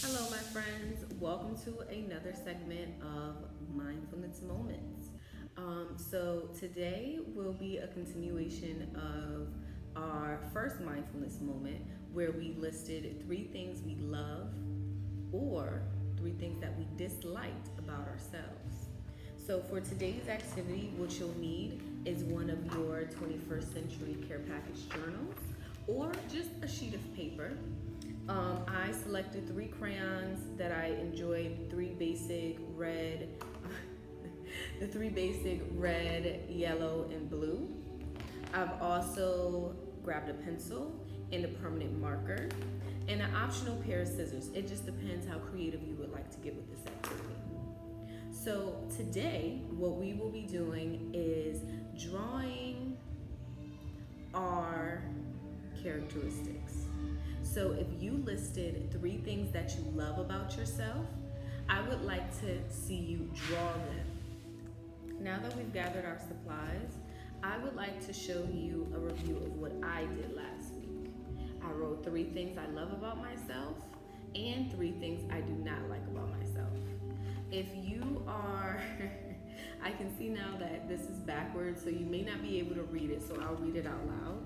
Hello, my friends. Welcome to another segment of Mindfulness Moments. Today will be a continuation of our first mindfulness moment where we listed 3 things we love or 3 things that we disliked about ourselves. So, for today's activity, what you'll need is one of your 21st Century Care Package journals or just a sheet of paper. I selected 3 crayons that I enjoyed, the 3 basic red, yellow, and blue. I've also grabbed a pencil and a permanent marker and an optional pair of scissors. It just depends how creative you would like to get with this activity. So today, what we will be doing is drawing our characteristics. So if you listed 3 things that you love about yourself, I would like to see you draw them. Now that we've gathered our supplies, I would like to show you a review of what I did last week. I wrote 3 things I love about myself and 3 things I do not like about myself. If you are, I can see now that this is backwards, so you may not be able to read it, so I'll read it out loud.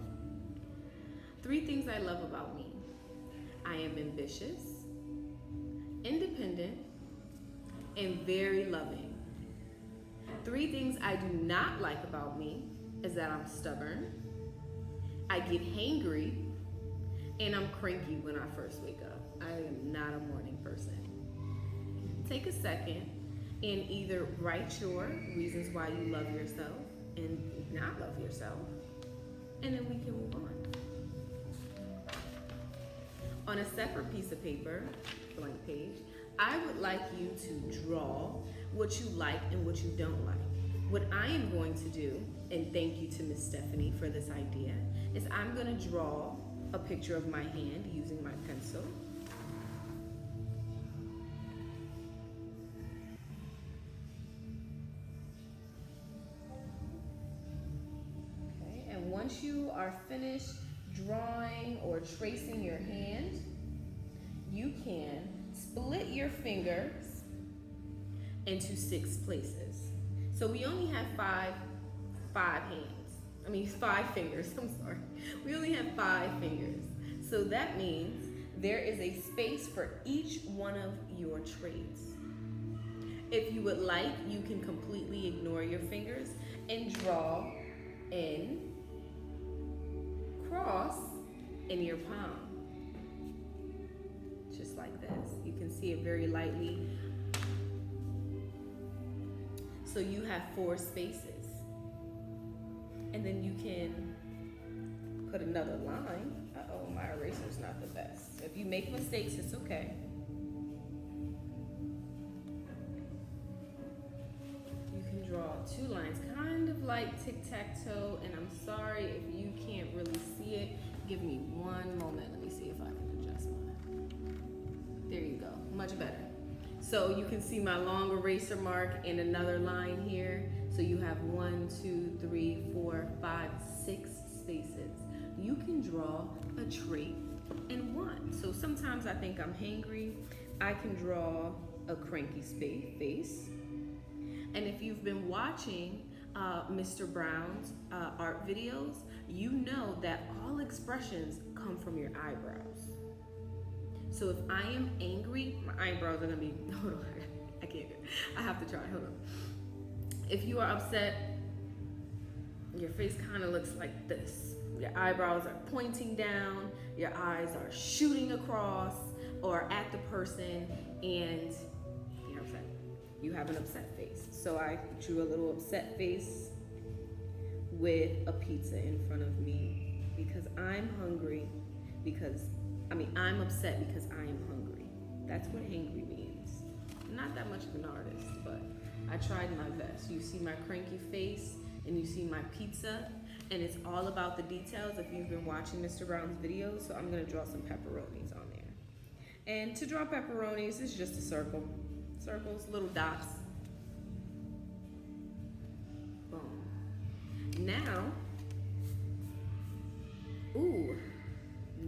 3 things I love about me. I am ambitious, independent, and very loving. 3 things I do not like about me is that I'm stubborn, I get hangry, and I'm cranky when I first wake up. I am not a morning person. Take a second and either write your reasons why you love yourself and not love yourself, and then we can move on. On a separate piece of paper, blank page, I would like you to draw what you like and what you don't like. What I am going to do, and thank you to Miss Stephanie for this idea, is I'm going to draw a picture of my hand using my pencil. Okay, and once you are finished drawing or tracing your hand, you can split your fingers into 6 places. So we only have five fingers, I'm sorry. We only have 5 fingers. So that means there is a space for each one of your traits. If you would like, you can completely ignore your fingers and draw in cross in your palm, just like this. You can see it very lightly. So you have 4 spaces, and then you can put another line. Uh-oh, my eraser's not the best. If you make mistakes, it's okay. You can draw 2 lines, kind of like tic-tac-toe, and I'm sorry if you can't really see it. Give me one moment. Let me see if I can adjust mine. There you go. Much better. So you can see my long eraser mark and another line here. So you have 1, 2, 3, 4, 5, 6 spaces. You can draw a trait in 1. So sometimes I think I'm hangry. I can draw a cranky face. And if you've been watching Mr. Brown's art videos, you know that all expressions come from your eyebrows. So if I am angry, my eyebrows are gonna be, hold on, I can't do it. I have to try, hold on. If you are upset, your face kind of looks like this. Your eyebrows are pointing down, your eyes are shooting across or at the person, and you're upset. You have an upset face. So I drew a little upset face with a pizza in front of me because I'm hungry, I'm upset because I am hungry. That's what hangry means. I'm not that much of an artist, but I tried my best. You see my cranky face and you see my pizza, and it's all about the details if you've been watching Mr. Brown's videos. So I'm gonna draw some pepperonis on there. And to draw pepperonis, it's just a circle. Circles, little dots. Boom. Now,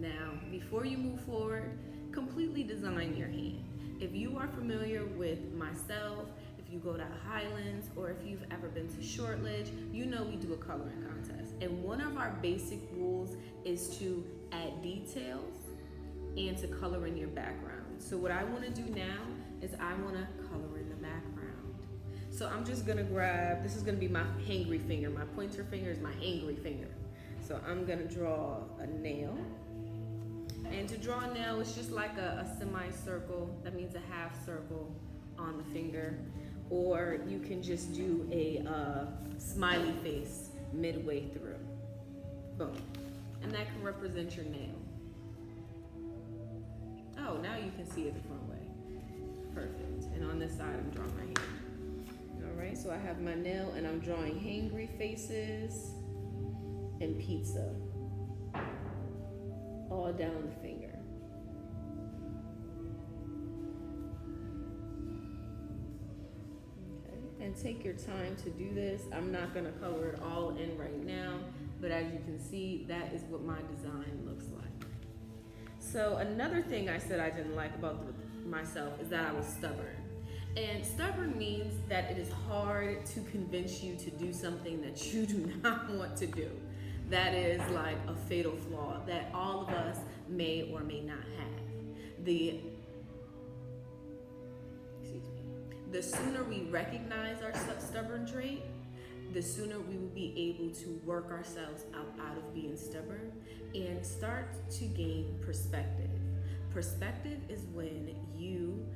now, before you move forward, completely design your hand. If you are familiar with myself, if you go to Highlands, or if you've ever been to Shortledge, you know we do a coloring contest. And one of our basic rules is to add details and to color in your background. So what I want to do now is I want to color in the background. So I'm just going to grab, this is going to be my hangry finger. My pointer finger is my hangry finger. So I'm going to draw a nail. And to draw a nail, it's just like a semicircle. That means a half circle on the finger. Or you can just do a smiley face midway through. Boom. And that can represent your nail. Oh, now you can see it the front way. Perfect. And on this side, I'm drawing my hand. All right, so I have my nail and I'm drawing hangry faces and pizza all down the finger. Okay, and take your time to do this. I'm not gonna color it all in right now, but as you can see, that is what my design looks like. So another thing I said I didn't like about myself is that I was stubborn. And stubborn means that it is hard to convince you to do something that you do not want to do. That is like a fatal flaw that all of us may or may not have. The sooner we recognize our stubborn trait, the sooner we will be able to work ourselves out of being stubborn and start to gain perspective. Perspective is when you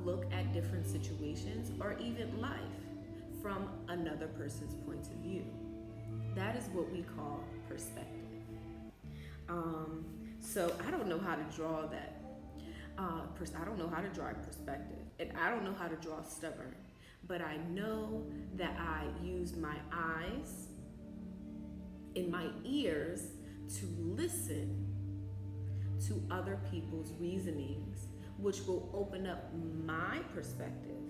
look at different situations or even life from another person's point of view. That is what we call perspective. So I don't know how to draw that. I don't know how to draw perspective, and I don't know how to draw stubborn. But I know that I use my eyes and my ears to listen to other people's reasonings, which will open up my perspective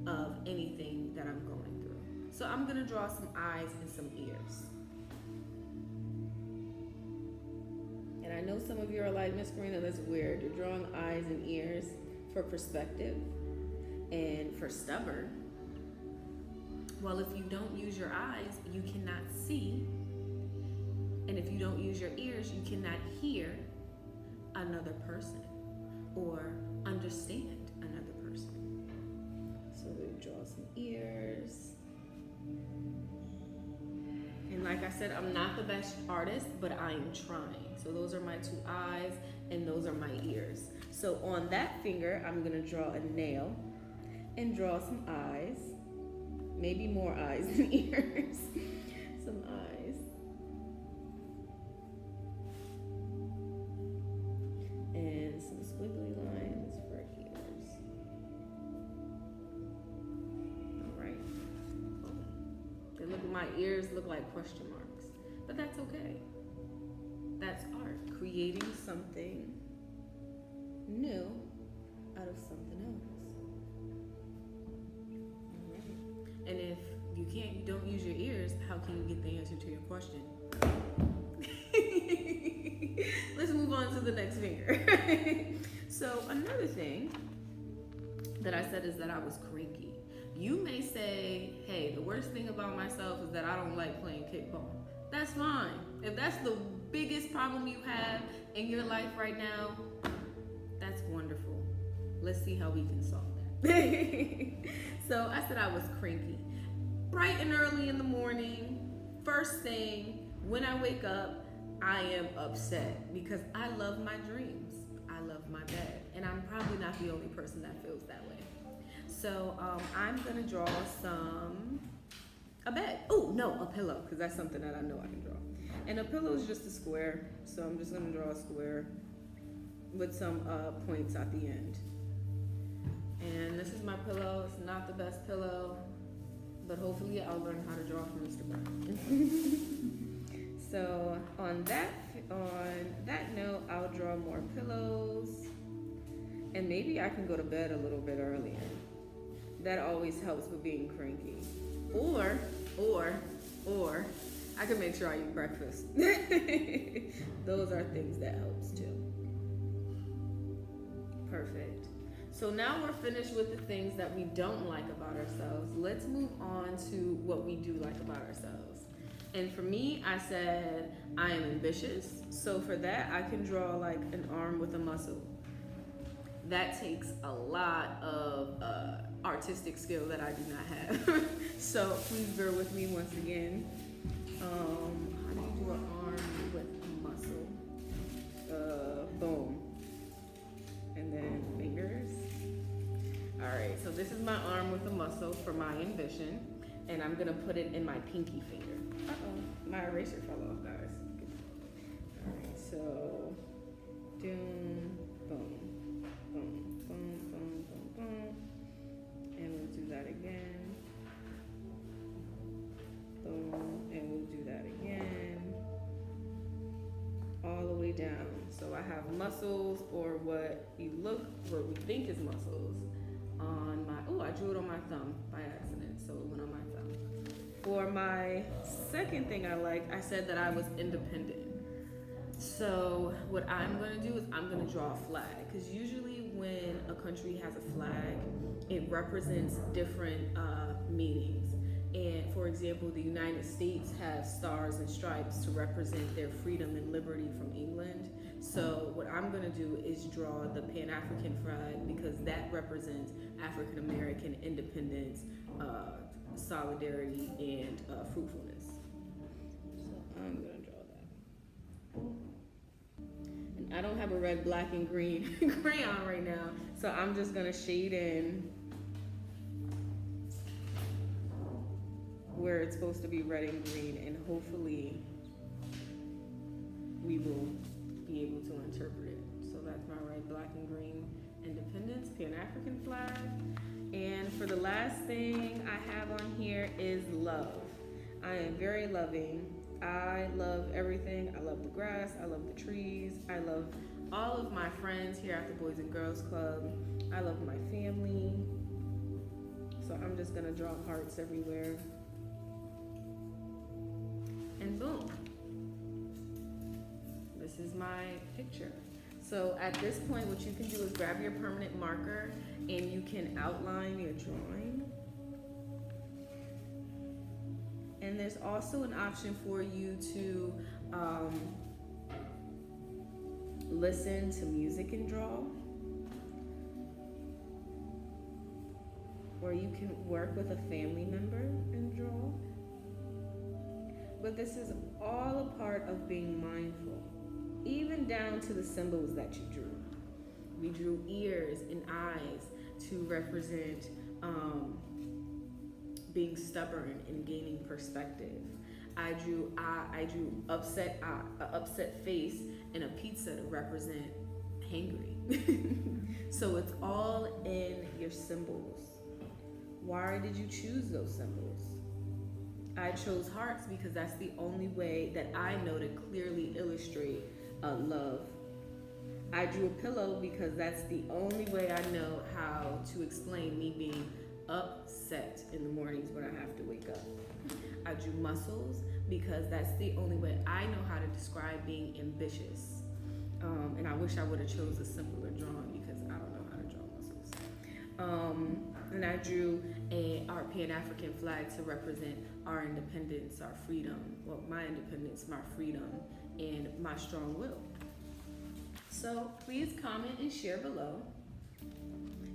of anything that I'm going through. So I'm gonna draw some eyes and some ears. And I know some of you are like, Miss Corina, that's weird. You're drawing eyes and ears for perspective. And for stubborn, well, if you don't use your eyes, you cannot see. And if you don't use your ears, you cannot hear another person or understand another person. So we draw some ears. And like I said, I'm not the best artist, but I am trying. So those are my two eyes and those are my ears. So on that finger, I'm gonna draw a nail and draw some eyes, maybe more eyes than ears, some eyes. And some squiggly lines for ears. All right. My ears look like question marks, but that's okay. That's art, creating something new out of something else. And if you don't use your ears, how can you get the answer to your question? Let's move on to the next finger. So another thing that I said is that I was cranky. You may say, hey, the worst thing about myself is that I don't like playing kickball. That's fine. If that's the biggest problem you have in your life right now, that's wonderful. Let's see how we can solve that. So I said I was cranky. Bright and early in the morning, first thing, when I wake up, I am upset because I love my dreams. I love my bed. And I'm probably not the only person that feels that way. So I'm gonna draw a bed. Oh, no, a pillow, because that's something that I know I can draw. And a pillow is just a square. So I'm just gonna draw a square with some points at the end. And this is my pillow. It's not the best pillow, but hopefully I'll learn how to draw from Mr. Brown. So on that note, I'll draw more pillows, and maybe I can go to bed a little bit earlier. That always helps with being cranky. Or I can make sure I eat breakfast. Those are things that helps too. Perfect. So now we're finished with the things that we don't like about ourselves. Let's move on to what we do like about ourselves. And for me, I said I am ambitious. So for that, I can draw like an arm with a muscle. That takes a lot of artistic skill that I do not have. So please bear with me once again. How do you do an arm with a muscle? Boom. And then fingers. All right, so this is my arm with a muscle for my ambition, and I'm gonna put it in my pinky finger. Uh-oh, my eraser fell off, guys. All right, so, doom, boom, boom, boom, boom, boom, boom, and we'll do that again. Boom, and we'll do that again. All the way down. So I have muscles, or what we think is muscles, on my, I drew it on my thumb by accident, so it went on my thumb. For my second thing I said that I was independent. So what I'm gonna do is I'm gonna draw a flag, because usually when a country has a flag, it represents different meanings. And for example, the United States have stars and stripes to represent their freedom and liberty from England. So what I'm gonna do is draw the Pan-African flag, because that represents African-American independence, solidarity, and fruitfulness. So I'm gonna draw that. And I don't have a red, black, and green crayon right now, so I'm just gonna shade in where it's supposed to be red and green, and hopefully we will be able to interpret it. So that's my red, black, and green independence, Pan-African flag. And for the last thing I have on here is love. I am very loving. I love everything. I love the grass, I love the trees, I love all of my friends here at the Boys and Girls Club. I love my family. So I'm just gonna draw hearts everywhere. And boom, this is my picture. So at this point, what you can do is grab your permanent marker and you can outline your drawing. And there's also an option for you to listen to music and draw. Or you can work with a family member and draw. But this is all a part of being mindful, even down to the symbols that you drew. We drew ears and eyes to represent being stubborn and gaining perspective. I drew upset face and a pizza to represent hangry. So it's all in your symbols. Why did you choose those symbols? I chose hearts because that's the only way that I know to clearly illustrate love. I drew a pillow because that's the only way I know how to explain me being upset in the mornings when I have to wake up. I drew muscles because that's the only way I know how to describe being ambitious. And I wish I would have chose a simpler drawing because I don't know how to draw muscles. And I drew our Pan-African flag to represent our independence, our freedom. Well, my independence, my freedom, and my strong will. So please comment and share below.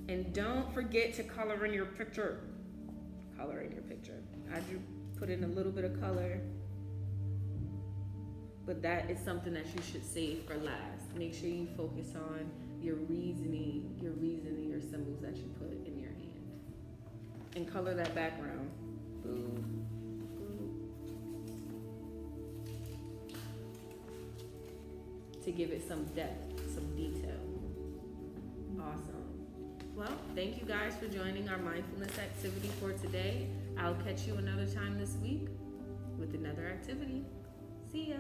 And don't forget to color in your picture. Color in your picture. I put in a little bit of color, but that is something that you should save for last. Make sure you focus on your reasoning, your symbols that you put in your hand. And color that background. Boo. To give it some depth, some detail. Awesome. Well, thank you guys for joining our mindfulness activity for today. I'll catch you another time this week with another activity. See ya.